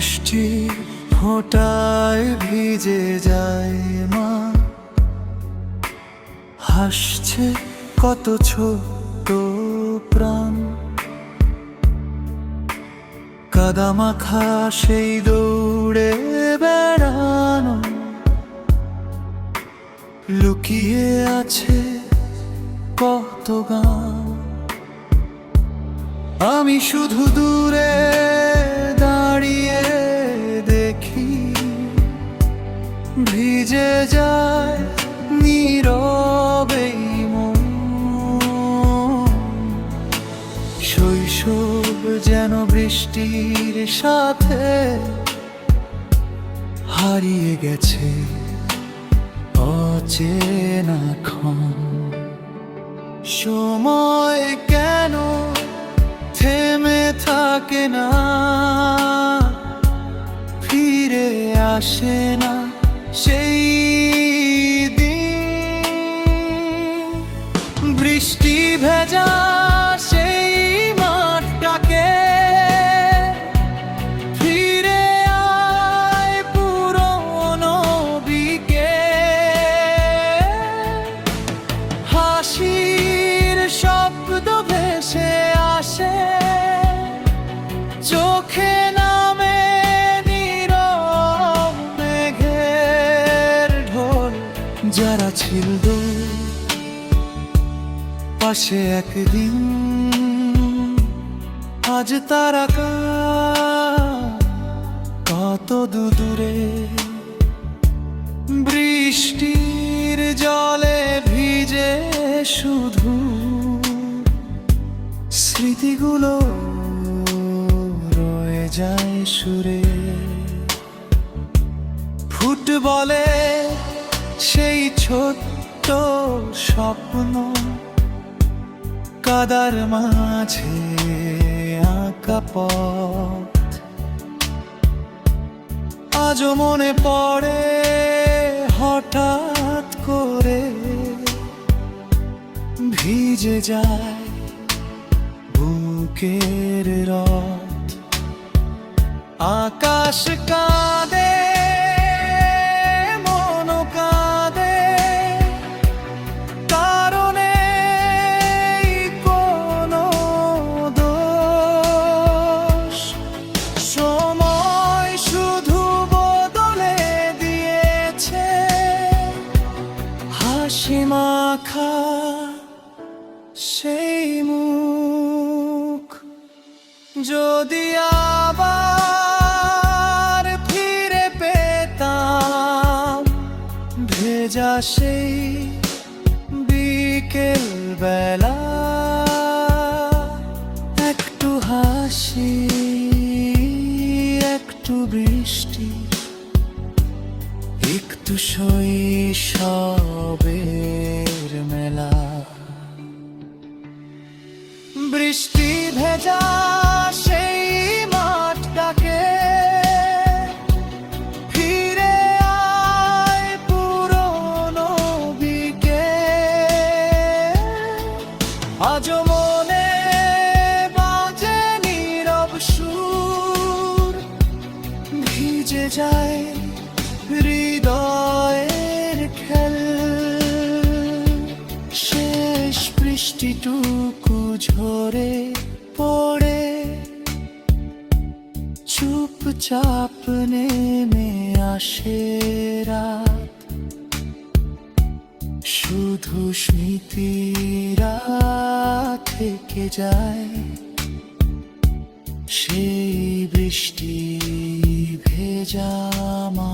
বৃষ্টি ফোঁটায় ভিজে যায় মা, হাসছে কত ছোট্ট প্রাণ। কাদামাখা সেই দৌড়ে বেড়ানো লুকিয়ে আছে কত গান। আমি শুধু দূরে দাঁড়িয়ে দেখি, ভিজে যায় নীরবে মন। শৈশব যেন বৃষ্টির সাথে হারিয়ে গেছে অচেনা ক্ষণ। সময় কেন থেমে থাকে না, ফিরে আসে না সেই দিন। বৃষ্টি ভেজা সেই মাঠটাকে ফিরে আয় পুরনো বিকেল। হাসির শব্দ ভেসে আসে চোখে, নামে নীরব মেঘের ঢোল। যারা ছিল পাশে একদিন, আজ তারা কত দূরে। বৃষ্টির জলে ভিজে শুধু স্মৃতিগুলো রয়ে যায় সুরে। ফুটবলে সেই ছোট্ট স্বপ্ন, কাদার মাঝে আঁকা পথ, আজও মনে পড়ে হঠাৎ করে। ভিজে যায় বুকের রথ, আকাশ কাঁদে মন কাঁদে, কারণে কোনো দোষ। সময় শুধু বদলে দিয়েছে হাসি মাখা সেই মুখ। যদি আবার ফিরে পেতাম ভেজা সেই বিকেল বেলা, একটু হাসি একটু বৃষ্টি, একটু শৈশবের মেলা। বৃষ্টি ভেজা সেই মাঠটাকে ফিরে আয় পুরনো বিকেল। আজও মনে বাজে নীরব সুর, ভিজে যায় হৃদয়ের খেল। শেষ বৃষ্টিটুকু ঝরে পড়ে চুপচাপ নেমে আসে রাত। শুধু স্মৃতিরা থেকে যায় সেই বৃষ্টি ভেজা মা।